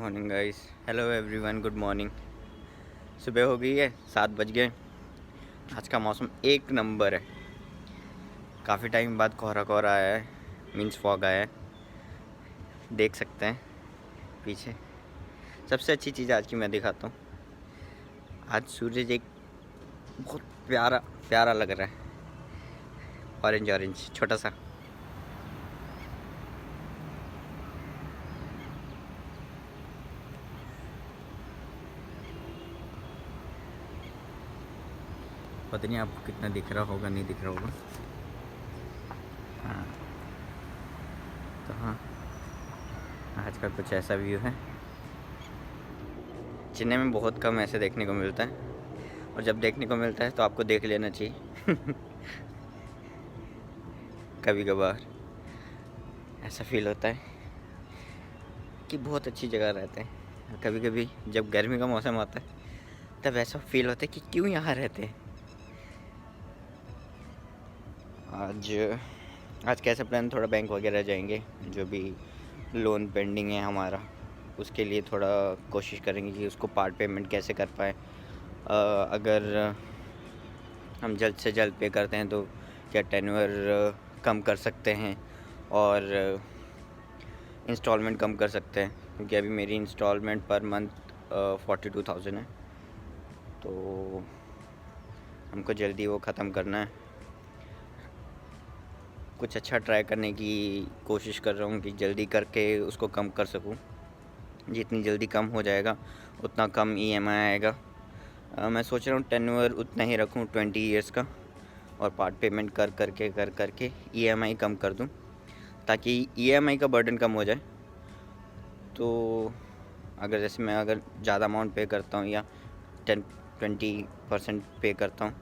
Morning guys. Hello everyone, good morning. सुबह हो गई है, 7 बज गए। आज का मौसम एक नंबर है। काफ़ी टाइम बाद कोहरा कोहरा आया है, मीन्स फॉग आया है। देख सकते हैं पीछे। सबसे अच्छी चीज़ आज की मैं दिखाता हूँ। आज सूरज एक बहुत प्यारा प्यारा लग रहा है, ऑरेंज ऑरेंज छोटा सा। पता नहीं आपको कितना दिख रहा होगा, नहीं दिख रहा होगा। हाँ, तो हाँ, आज का कुछ ऐसा व्यू है। चेन्नई में बहुत कम ऐसे देखने को मिलता है, और जब देखने को मिलता है तो आपको देख लेना चाहिए। कभी कभार ऐसा फील होता है कि बहुत अच्छी जगह रहते हैं। कभी कभी जब गर्मी का मौसम आता है तब ऐसा फील होता है कि क्यों यहाँ रहते हैं। आज आज कैसा प्लान, थोड़ा बैंक वगैरह जाएंगे। जो भी लोन पेंडिंग है हमारा, उसके लिए थोड़ा कोशिश करेंगे कि उसको पार्ट पेमेंट कैसे कर पाए। अगर हम जल्द से जल्द पे करते हैं तो क्या टेन्योर कम कर सकते हैं और इंस्टॉलमेंट कम कर सकते हैं, क्योंकि अभी मेरी इंस्टॉलमेंट पर मंथ 42,000 है। तो हमको जल्दी वो ख़त्म करना है। कुछ अच्छा ट्राई करने की कोशिश कर रहा हूँ कि जल्दी करके उसको कम कर सकूँ। जितनी जल्दी कम हो जाएगा उतना कम ईएमआई आएगा। मैं सोच रहा हूँ टेन्योर उतना ही रखूँ, 20 ईयर्स का, और पार्ट पेमेंट कर करके ईएमआई कम कर दूँ, ताकि ईएमआई का बर्डन कम हो जाए। तो अगर जैसे मैं ज़्यादा अमाउंट पे करता हूँ या 10-20% पे करता हूँ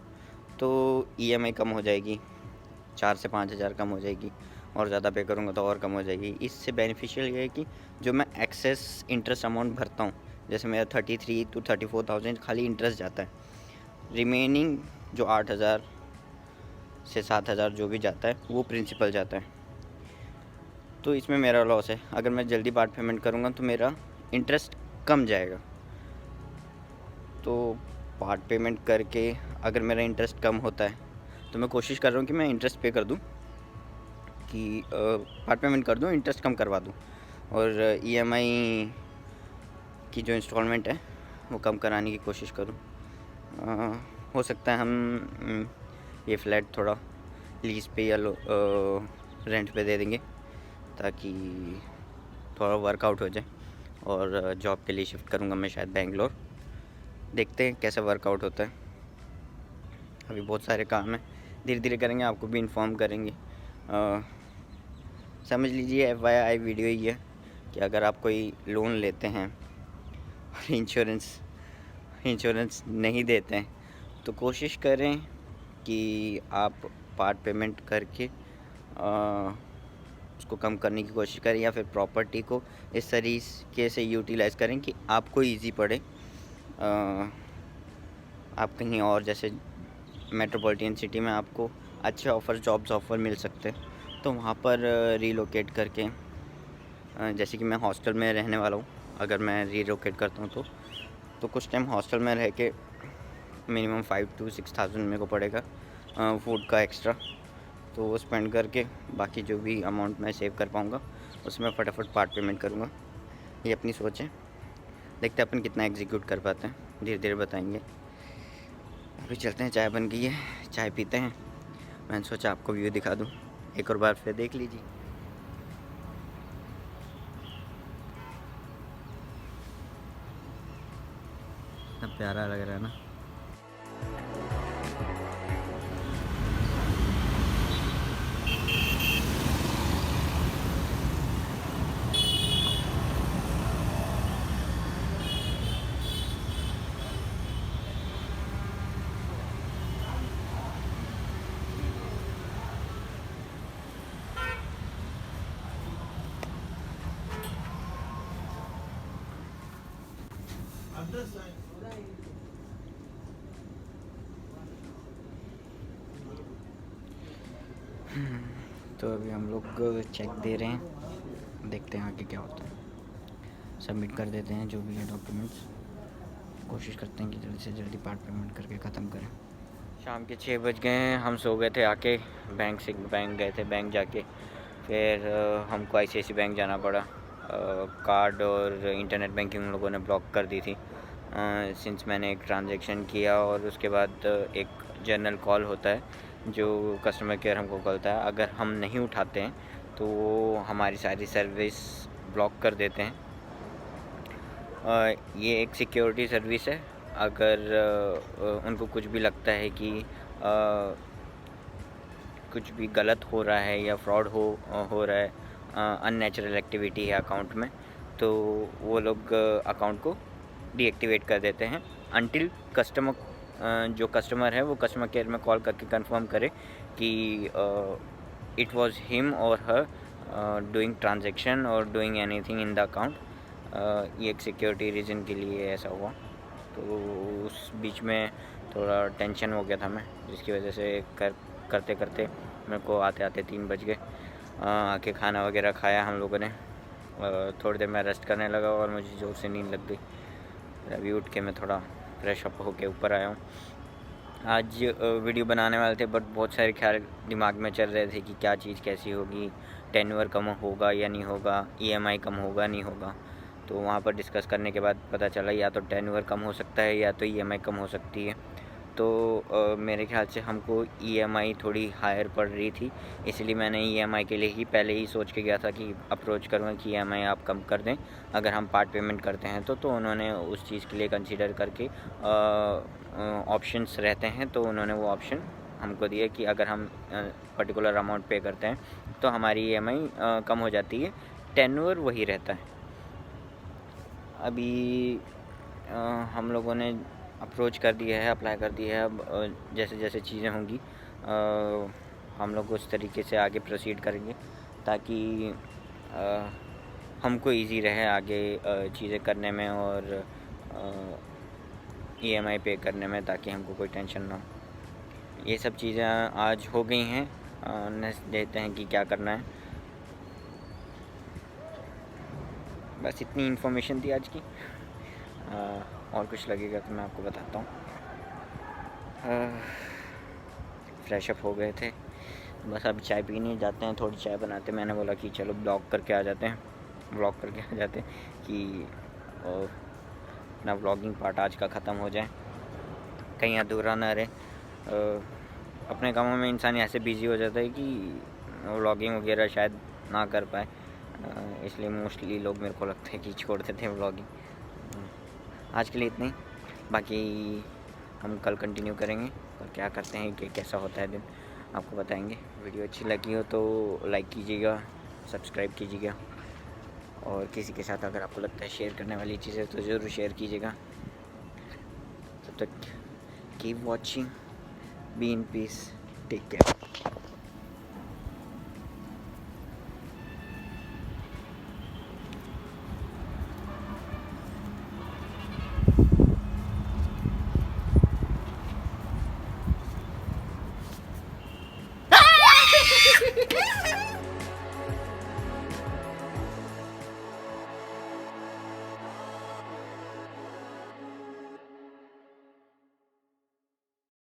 तो ईएमआई कम हो जाएगी, 4 से 5 हज़ार कम हो जाएगी। और ज़्यादा पे करूँगा तो और कम हो जाएगी। इससे बेनिफिशियल ये है कि जो मैं एक्सेस इंटरेस्ट अमाउंट भरता हूँ, जैसे मेरा 33 to 34,000 खाली इंटरेस्ट जाता है। रिमेनिंग जो 8,000 से 7,000 जो भी जाता है वो प्रिंसिपल जाता है। तो इसमें मेरा लॉस है। अगर मैं जल्दी पार्ट पेमेंट करूँगा तो मेरा इंटरेस्ट कम जाएगा। तो पार्ट पेमेंट करके अगर मेरा इंटरेस्ट कम होता है तो मैं कोशिश कर रहा हूँ कि मैं इंटरेस्ट पे कर दूँ, कि पार्ट पेमेंट कर दूँ, इंटरेस्ट कम करवा दूँ, और ईएमआई की जो इंस्टॉलमेंट है वो कम कराने की कोशिश करूँ। हो सकता है हम ये फ्लैट थोड़ा लीज पे या रेंट पे दे देंगे, ताकि थोड़ा वर्कआउट हो जाए। और जॉब के लिए शिफ्ट करूँगा मैं शायद बेंगलोर। देखते हैं कैसा वर्कआउट होता है। अभी बहुत सारे काम हैं, धीरे धीरे करेंगे, आपको भी इन्फॉर्म करेंगे। समझ लीजिए FYI वीडियो ही है कि अगर आप कोई लोन लेते हैं और इंश्योरेंस नहीं देते हैं तो कोशिश करें कि आप पार्ट पेमेंट करके उसको कम करने की कोशिश करें, या फिर प्रॉपर्टी को इस तरीके से यूटिलाइज़ करें कि आपको इजी पड़े। आप कहीं और, जैसे मेट्रोपॉलिटन सिटी में आपको अच्छे जॉब्स ऑफ़र मिल सकते हैं, तो वहाँ पर रीलोकेट करके, जैसे कि मैं हॉस्टल में रहने वाला हूँ, अगर मैं रीलोकेट करता हूँ तो कुछ टाइम हॉस्टल में रह के मिनिमम 5 to 6,000 मेरे को पड़ेगा फूड का एक्स्ट्रा। तो वो स्पेंड करके बाकी जो भी अमाउंट मैं सेव कर पाऊँगा उसमें फटाफट पार्ट पेमेंट करूँगा। ये अपनी सोच है, देखते हैं अपन कितना एग्जीक्यूट कर पाते हैं, धीरे धीरे बताएंगे। अभी चलते हैं, चाय बन गई है, चाय पीते हैं। मैंने सोचा आपको व्यू दिखा दूँ, एक और बार फिर देख लीजिए। कितना प्यारा लग रहा है ना। तो अभी हम लोग चेक दे रहे हैं, देखते हैं आगे क्या होता है। सबमिट कर देते हैं जो भी है डॉक्यूमेंट्स। कोशिश करते हैं कि जल्दी से जल्दी पार्ट पेमेंट करके ख़त्म करें। शाम के 6 बज गए हैं, हम सो गए थे आके। बैंक गए थे, बैंक जाके फिर हमको ICICI बैंक जाना पड़ा। कार्ड और इंटरनेट बैंकिंग उन लोगों ने ब्लॉक कर दी थी सिंस मैंने एक ट्रांजैक्शन किया। और उसके बाद एक जनरल कॉल होता है जो कस्टमर केयर हमको करता है। अगर हम नहीं उठाते हैं तो वो हमारी सारी सर्विस ब्लॉक कर देते हैं। ये एक सिक्योरिटी सर्विस है। अगर उनको कुछ भी लगता है कि कुछ भी गलत हो रहा है या फ्रॉड हो रहा है, अननेचुरल एक्टिविटी है अकाउंट में, तो वो लोग अकाउंट को डीएक्टिवेट कर देते हैं अनटिल जो कस्टमर है वो कस्टमर केयर में कॉल करके कंफर्म करे कि इट वाज हिम और हर डूइंग ट्रांजैक्शन और doing anything in the account. ये एक सिक्योरिटी रीज़न के लिए ऐसा हुआ। तो उस बीच में थोड़ा टेंशन हो गया था मैं, जिसकी वजह से करते करते मेरे को आते आते 3 बज गए। आके खाना वगैरह खाया हम लोगों ने। थोड़ी देर मैं रेस्ट करने लगा और मुझे ज़ोर से नींद लग गई। अभी उठ के मैं थोड़ा फ्रेश अप होके ऊपर आया हूँ। आज वीडियो बनाने वाले थे बट बहुत सारे ख्याल दिमाग में चल रहे थे कि क्या चीज़ कैसी होगी, टेन्योर कम होगा या नहीं होगा, EMI कम होगा नहीं होगा। तो वहाँ पर डिस्कस करने के बाद पता चला या तो टेन्योर कम हो सकता है या तो EMI कम हो सकती है। तो मेरे ख्याल से हमको EMI थोड़ी हायर पड़ रही थी, इसलिए मैंने EMI के लिए ही पहले ही सोच के गया था कि अप्रोच करूँगा कि EMI आप कम कर दें अगर हम पार्ट पेमेंट करते हैं। तो उन्होंने उस चीज़ के लिए कंसीडर करके ऑप्शंस रहते हैं, तो उन्होंने वो ऑप्शन हमको दिया कि अगर हम पर्टिकुलर अमाउंट पे करते हैं तो हमारी EMI कम हो जाती है, टेन्योर वही रहता है। अभी हम लोगों ने अप्रोच कर दिया है, अप्लाई कर दिया है। अब जैसे जैसे चीज़ें होंगी हम लोग उस तरीके से आगे प्रोसीड करेंगे ताकि हमको इजी रहे आगे चीज़ें करने में और EMI पे करने में, ताकि हमको कोई टेंशन ना हो। ये सब चीज़ें आज हो गई हैं। नेक्स्ट देखते हैं कि क्या करना है। बस इतनी इन्फॉर्मेशन थी आज की। और कुछ लगेगा तो मैं आपको बताता हूँ। फ्रेश अप हो गए थे, बस अभी चाय पीने जाते हैं, थोड़ी चाय बनाते। मैंने बोला कि चलो ब्लॉग करके आ जाते हैं कि अपना व्लॉगिंग पार्ट आज का ख़त्म हो जाए, कहीं अधूरा ना रहे। अपने कामों में इंसान ऐसे बिज़ी हो जाता है कि व्लॉगिंग वगैरह शायद ना कर पाए, इसलिए मोस्टली लोग मेरे को लगता है कि छोड़ देते हैं व्लॉगिंग। आज के लिए इतना ही, बाकी हम कल कंटिन्यू करेंगे और क्या करते हैं कि कैसा होता है दिन आपको बताएंगे। वीडियो अच्छी लगी हो तो लाइक कीजिएगा, सब्सक्राइब कीजिएगा और किसी के साथ अगर आपको लगता है शेयर करने वाली चीज़ें तो ज़रूर शेयर कीजिएगा। तब तक keep watching, be in peace, take care.